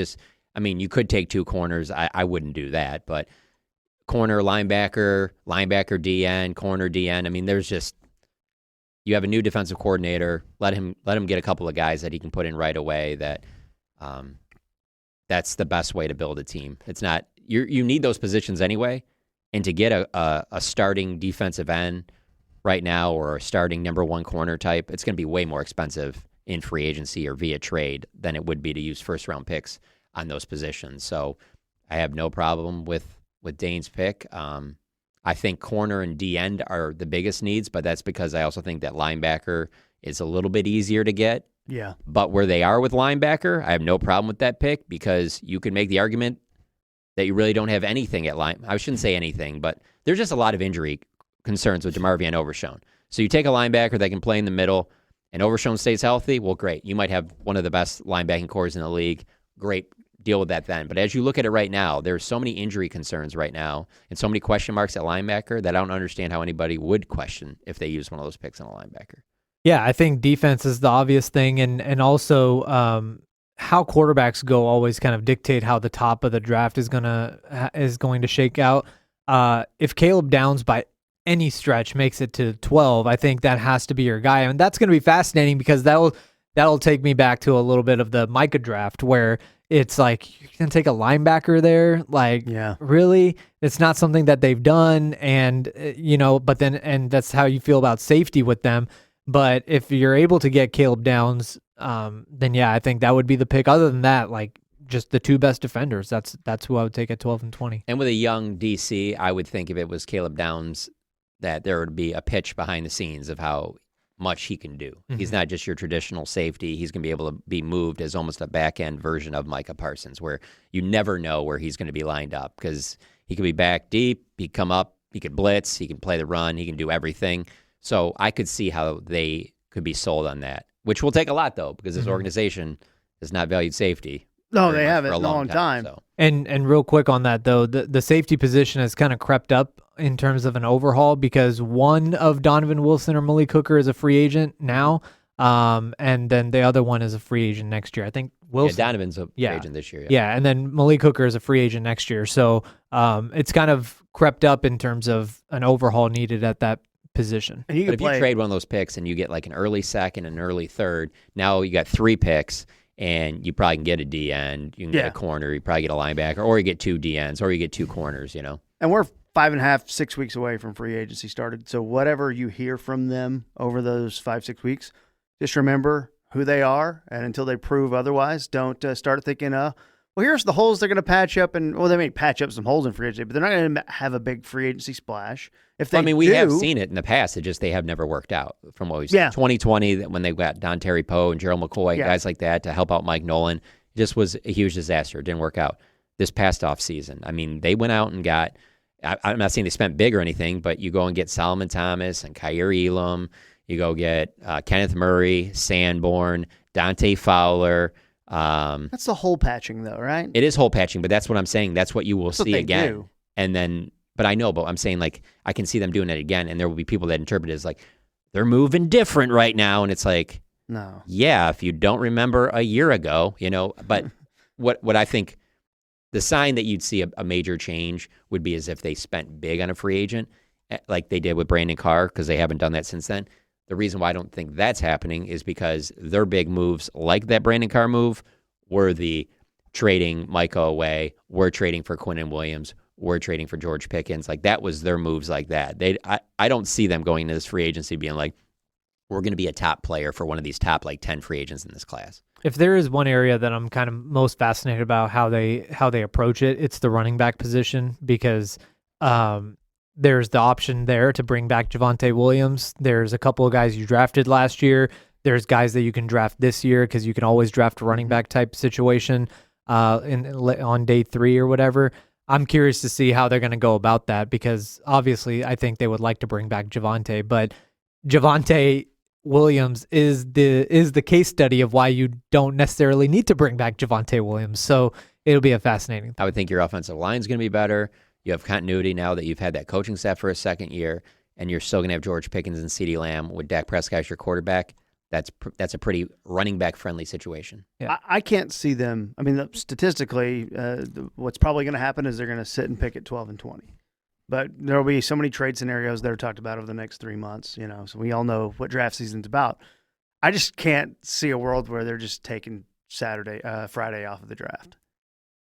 you could take two corners. I wouldn't do that, but corner, linebacker, DN, corner, DN. You have a new defensive coordinator. Let him get a couple of guys that he can put in right away. That's the best way to build a team. It's not you need those positions anyway, and to get a starting defensive end right now or a starting number one corner type, it's going to be way more expensive in free agency or via trade than it would be to use first round picks on those positions. So I have no problem with Dane's pick. I think corner and D end are the biggest needs, but that's because I also think that linebacker is a little bit easier to get. Yeah. But where they are with linebacker, I have no problem with that pick because you can make the argument that you really don't have anything at line. I shouldn't say anything, but there's just a lot of injury concerns with DeMarvion Overshown. So you take a linebacker that can play in the middle and Overshown stays healthy, well, great. You might have one of the best linebacking cores in the league. Great. Deal with that then. But as you look at it right now, there's so many injury concerns right now and so many question marks at linebacker that I don't understand how anybody would question if they use one of those picks on a linebacker. Yeah, I think defense is the obvious thing, and also how quarterbacks go always kind of dictate how the top of the draft is going to shake out. If Caleb Downs by any stretch makes it to 12, I think that has to be your guy, and that's going to be fascinating because that'll take me back to a little bit of the Micah draft where it's like you're going to take a linebacker there, really? It's not something that they've done, and and that's how you feel about safety with them. But if you're able to get Caleb Downs, then yeah, I think that would be the pick. Other than that, just the two best defenders. That's who I would take at 12 and 20. And with a young DC, I would think if it was Caleb Downs, that there would be a pitch behind the scenes of how much he can do. Mm-hmm. He's not just your traditional safety. He's going to be able to be moved as almost a back-end version of Micah Parsons, where you never know where he's going to be lined up because he could be back deep, he could come up, he could blitz, he can play the run, he can do everything. So I could see how they could be sold on that, which will take a lot, though, because this organization has not valued safety. No, they haven't in a long time. So. And real quick on that, though, the safety position has kind of crept up in terms of an overhaul because one of Donovan Wilson or Malik Hooker is a free agent now, and then the other one is a free agent next year. I think Wilson. Yeah, Donovan's a free agent this year. Yeah, and then Malik Hooker is a free agent next year. So it's kind of crept up in terms of an overhaul needed at that position. But if you trade one of those picks and you get like an early second and an early third, now you got 3 picks. And you probably can get a D end, you can get a corner, you probably get a linebacker, or you get 2 D ends, or you get 2 corners, And we're 5.5, 6 weeks away from free agency started. So whatever you hear from them over those 5-6 weeks, just remember who they are. And until they prove otherwise, don't start thinking, well, here's the holes they're going to patch up. And they may patch up some holes in free agency, but they're not going to have a big free agency splash. If they we have seen it in the past. It just they have never worked out from what we've seen. 2020, when they got Don Terry Poe and Gerald McCoy, guys like that to help out Mike Nolan, it just was a huge disaster. It didn't work out. This past off season, they went out and got. I'm not saying they spent big or anything, but you go and get Solomon Thomas and Kyer Elam. You go get Kenneth Murray, Sanborn, Dante Fowler. That's the hole patching, though, right? It is hole patching, but that's what I'm saying. That's what you will see again. Do. And then. But I know, but I'm saying I can see them doing it again, and there will be people that interpret it as they're moving different right now, and it's no, yeah, if you don't remember a year ago, But what I think the sign that you'd see a major change would be as if they spent big on a free agent, like they did with Brandon Carr, because they haven't done that since then. The reason why I don't think that's happening is because their big moves, like that Brandon Carr move, were the trading Micah away, we're trading for Quinnen Williams. We're trading for George Pickens. That was their moves like that. I don't see them going into this free agency being we're going to be a top player for one of these top 10 free agents in this class. If there is one area that I'm kind of most fascinated about how they approach it, it's the running back position because there's the option there to bring back Javonte Williams. There's a couple of guys you drafted last year. There's guys that you can draft this year because you can always draft a running back type situation on day 3 or whatever. I'm curious to see how they're going to go about that because obviously I think they would like to bring back Javonte, but Javonte Williams is the case study of why you don't necessarily need to bring back Javonte Williams. So it'll be a fascinating thing. I would think your offensive line is going to be better. You have continuity now that you've had that coaching staff for a second year, and you're still going to have George Pickens and CeeDee Lamb with Dak Prescott as your quarterback. That's a pretty running back friendly situation. Yeah. I can't see them. I mean, statistically, what's probably going to happen is they're going to sit and pick at 12 and 20. But there will be so many trade scenarios that are talked about over the next 3 months. So we all know what draft season's about. I just can't see a world where they're just taking Friday off of the draft.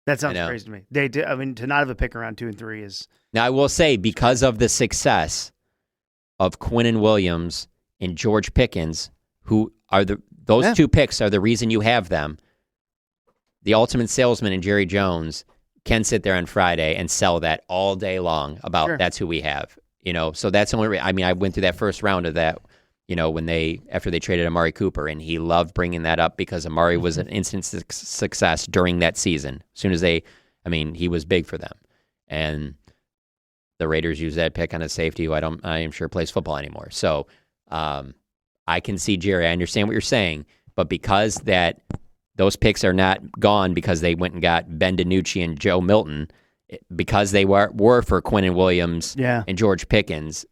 That sounds crazy to me. To not have a pick around 2 and 3 is. Now I will say because of the success of Quinnen Williams and George Pickens, who are those 2 picks are the reason you have them. The ultimate salesman in Jerry Jones can sit there on Friday and sell that all day long about that's who we have. So that's the only. I went through that first round of that. After they traded Amari Cooper, and he loved bringing that up because Amari was an instant success during that season. As soon as he was big for them, and the Raiders used that pick on a safety who I am sure plays football anymore. So I can see Jerry. I understand what you're saying, but because those picks are not gone because they went and got Ben DiNucci and Joe Milton, because they were for Quinnen Williams and George Pickens.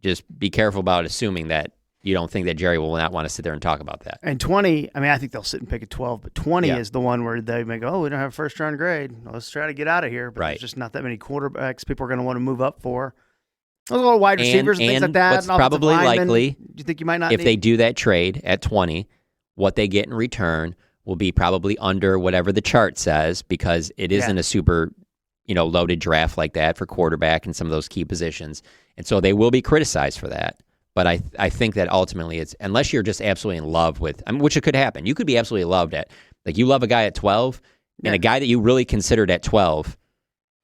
Just be careful about assuming that you don't think that Jerry will not want to sit there and talk about that. And 20, I think they'll sit and pick at 12, but 20 is the one where they may go, we don't have a first-round grade. Let's try to get out of here. But there's just not that many quarterbacks people are going to want to move up for. There's a lot of wide receivers and things like that. What's probably likely, do you think you might not if they do that trade at 20, what they get in return will be probably under whatever the chart says because it isn't a super loaded draft like that for quarterback and some of those key positions. And so they will be criticized for that. But I think that ultimately it's, unless you're just absolutely in love with, which it could happen. You could be absolutely loved at, you love a guy at 12 and a guy that you really considered at 12,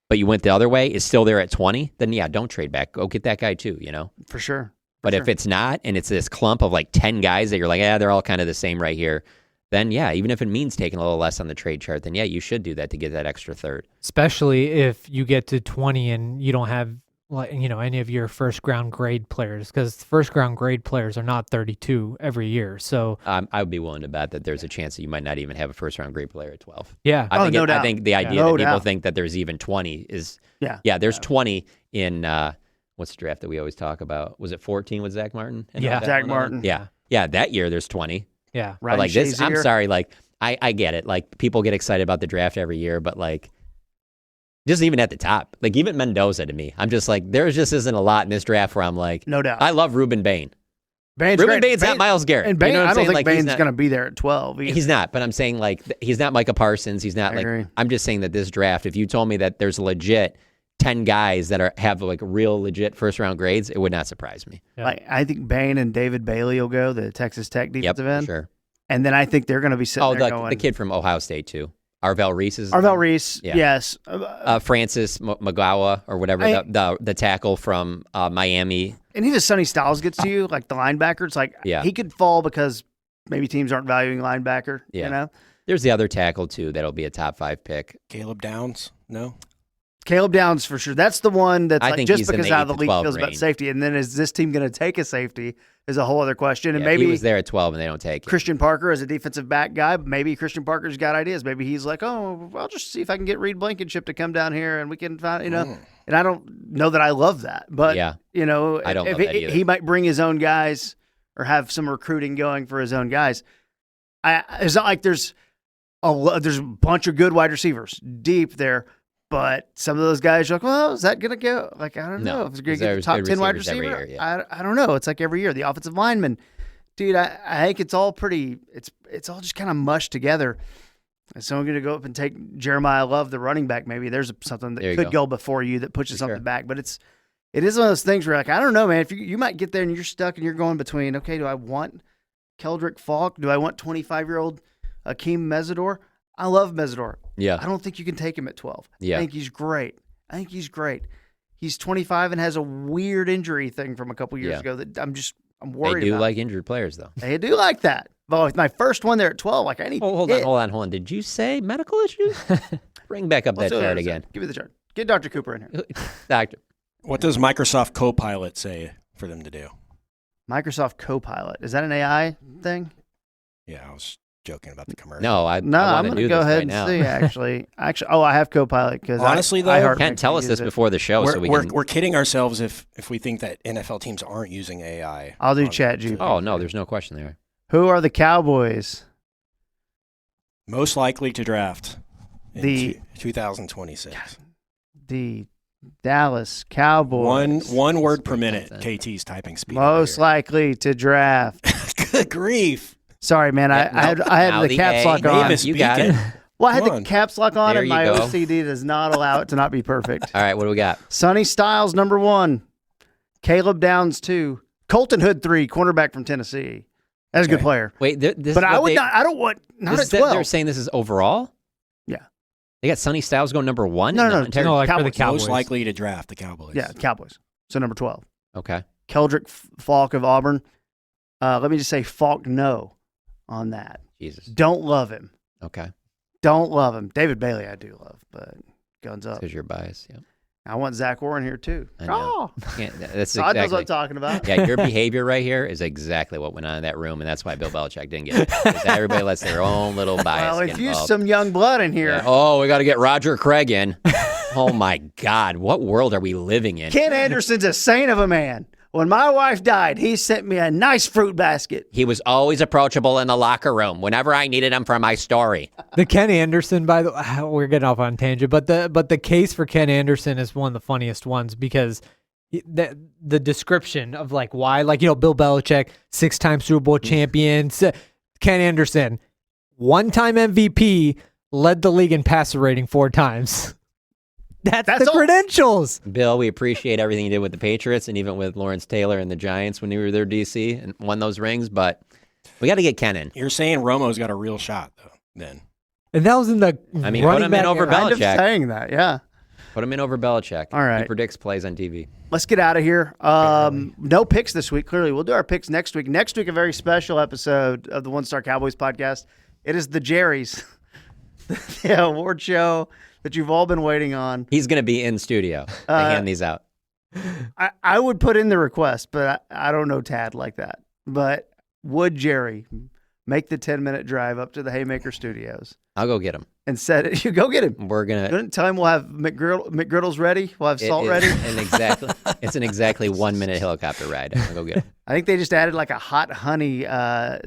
but you went the other way is still there at 20, then don't trade back. Go get that guy too, For sure. But if it's not, and it's this clump of 10 guys that you're they're all kind of the same right here, then even if it means taking a little less on the trade chart, then you should do that to get that extra third. Especially if you get to 20 and you don't have any of your first round grade players, because first round grade players are not 32 every year. So I would be willing to bet that there's a chance that you might not even have a first round grade player at 12. Yeah. I no doubt. I think the idea that people think that there's even 20 is there's 20 in what's the draft that we always talk about? Was it 14 with Zach Martin? Zach Martin. Yeah, that year there's 20. Yeah. Ryan But this, I'm Shazier. sorry, I get it. People get excited about the draft every year, but just even at the top, even Mendoza to me, I'm just there just isn't a lot in this draft where I'm no doubt. I love Reuben Bain. Ruben Bain's not Myles Garrett. And Bain, you know what I I'm don't saying? think Bain's going to be there at 12. He's not, but I'm saying he's not Micah Parsons. He's not I agree. I'm just saying that this draft, if you told me that there's legit 10 guys that have real legit first round grades, it would not surprise me. Yeah. I think Bain and David Bailey will go, the Texas Tech defensive end. Sure. And then I think they're going to be sitting there going. The kid from Ohio State too. Arvell Reese is yes. Francis Magawa or whatever, the tackle from Miami. And even Sonny Styles gets to you, the linebacker. It's he could fall because maybe teams aren't valuing linebacker. Yeah. There's the other tackle too that'll be a top 5 pick. Caleb Downs? No? Caleb Downs for sure. That's the one that's I think just he's in because the how 8 the to league 12 feels about range. safety. And then is this team going to take a safety is a whole other question. And Yeah, maybe he was there at 12 and they don't take it. Christian Parker is a defensive back guy. But maybe Christian Parker's got ideas. Maybe he's I'll just see if I can get Reed Blankenship to come down here and we can find, And I don't know that I love that. But, I don't love that either. He might bring his own guys or have some recruiting going for his own guys. It's not like there's a bunch of good wide receivers deep there. But some of those guys, you're well, is that going to go? I don't know. If it's going to get the top 10 wide receiver, I don't know. It's every year. The offensive lineman, dude, I think it's all pretty, it's all just kind of mushed together. Is someone going to go up and take Jeremiah Love, the running back? Maybe there's something that could go before you that pushes something back. But it is one of those things where I don't know, man. If you might get there and you're stuck and you're going between, okay, do I want Keldrick Falk? Do I want 25-year-old Akeem Mesidor? I love Mesidor. Yeah. I don't think you can take him at 12. Yeah. I think he's great. He's He's 25 and has a weird injury thing from a couple years ago that I'm worried They do about. like injured players, though. They do like that. Well, with my first one there at 12, like I need. Hold on. Did you say medical issues? Bring back up that chart again. Give me the chart. Get Dr. Cooper in here. Doctor. What does Microsoft Copilot say for them to do? Microsoft Copilot. Is that an AI thing? Yeah, I was joking about the commercial. No, I'm want going to to go ahead right and now. see, actually. I have Copilot because Honestly, though, I Can't tell us this before the show, so we're kidding ourselves if we think that NFL teams aren't using AI. I'll do ChatGPT. Oh, no, there's no question there. Who are the Cowboys? Most likely to draft The 2026. The Dallas Cowboys. One word per minute. KT's typing speed. Most likely to draft. Good grief. Sorry, man. I had the caps lock on. Mavis You got it. Beacon. Well, I had Come the on. caps lock on, There and you my go. OCD does not allow it to not be perfect. All right, what do we got? Sonny Styles, number 1. Caleb Downs, 2. Colton Hood, 3. Cornerback from Tennessee. That's a good player. Wait, this But is I what would they, not. I don't want. Not this at is 12. They're saying this is overall? Yeah. They got Sonny Styles going number 1? No, No, like for the Cowboys. Cowboys. Most likely to draft the Cowboys. Yeah, Cowboys. So number 12. Okay. Keldrick Falk of Auburn. Let me just say Falk no on that. Jesus. Don't love him. Okay. Don't love him. David Bailey I do love, but guns up. Because you're biased. Yeah. I want Zach Warren here too. I know. That's So I knows what I'm exactly. talking about. Yeah, your behavior right here is exactly what went on in that room, and that's why Bill Belichick didn't get it. 'Cause everybody lets their own little bias Well, get infuse involved. some young blood in here. Yeah. Oh, we got to get Roger Craig in. Oh, my God. What world are we living in? Ken Anderson's a saint of a man. When my wife died, he sent me a nice fruit basket. He was always approachable in the locker room whenever I needed him for my story. The Ken Anderson, by the way, we're getting off on tangent, but the case for Ken Anderson is one of the funniest ones because the description of like why, like, you know, Bill Belichick, 6-time Super Bowl champion, Ken Anderson, 1-time MVP, led the league in passer rating 4 times. That's the all. credentials. Bill, we appreciate everything you did with the Patriots and even with Lawrence Taylor and the Giants when you were there, DC, and won those rings, but we got to get Ken in. You're saying Romo's got a real shot, though, then. And that was in the I mean, put running him in back over era. Kind of Belichick. saying that, yeah. Put him in over Belichick. All right. He predicts plays on TV. Let's get out of here. No picks this week, clearly. We'll do our picks next week. Next week, a very special episode of the One Star Cowboys podcast. It is the Jerry's, the award show that you've all been waiting on. He's going to be in studio to hand these out. I would put in the request, but I don't know Tad like that. But would Jerry make the 10-minute drive up to the Haymaker Studios I'll go get him. and set it? You go get him. We're going to... Tell him we'll have McGriddles ready. We'll have salt ready. It's an exactly 1 minute helicopter ride. I'll go get him. I think they just added like a hot honey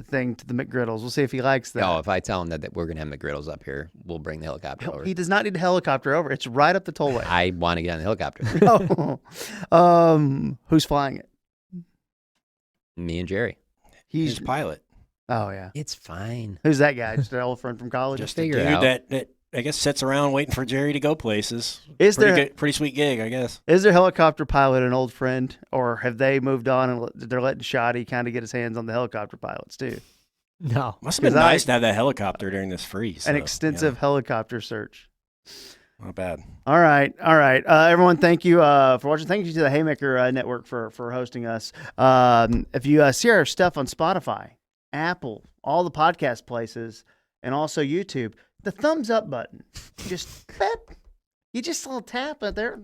thing to the McGriddles. We'll see if he likes that. No, if I tell him that we're going to have McGriddles up here, we'll bring the helicopter over. He does not need a helicopter over. It's right up the tollway. I want to get on the helicopter. Who's flying it? Me and Jerry. He's pilot. Oh yeah. It's fine. Who's that guy? Just an old friend from college. Just figure a it dude out. that I guess sits around waiting for Jerry to go places. Is there Pretty sweet gig, I guess. is their helicopter pilot an old friend, or have they moved on and they're letting Shoddy kind of get his hands on the helicopter pilots too? No. Must have been 'Cause nice to have that helicopter during this freeze. An so, extensive helicopter search. yeah, not bad. All right. Everyone, thank you for watching. Thank you to the Haymaker Network for hosting us. If you see our stuff on Spotify, Apple, all the podcast places, and also YouTube, the thumbs up button, just beep. You just a little tap it there.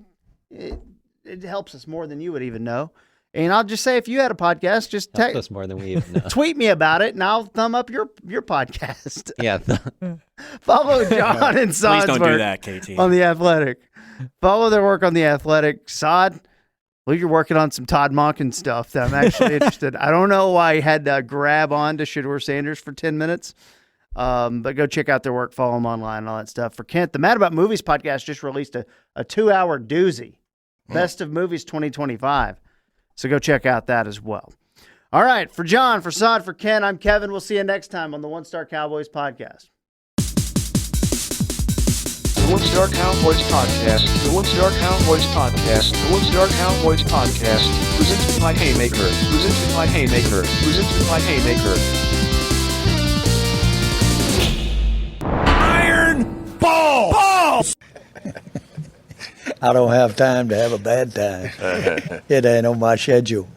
It helps us more than you would even know. And I'll just say, if you had a podcast, just Helps us more than we even know. tweet me about it, and I'll thumb up your podcast. Yeah. Follow John and Please Saad's don't work do that, KT. on The Athletic. Follow their work on The Athletic. Saad, well, you're working on some Todd Monken stuff that I'm actually interested. I don't know why he had to grab on to Shedeur Sanders for 10 minutes, but go check out their work, follow them online and all that stuff. For Kent, the Mad About Movies podcast just released a 2-hour doozy, Best of Movies 2025. So go check out that as well. All right, for John, for Saad, for Ken, I'm Kevin. We'll see you next time on the One Star Cowboys podcast. The One Star Cowboys Podcast. The One Star Cowboys Podcast. The One Star Cowboys Podcast. Presented by Haymaker. Presented by Haymaker. Presented by Haymaker. Iron Balls! I don't have time to have a bad time. It ain't on my schedule.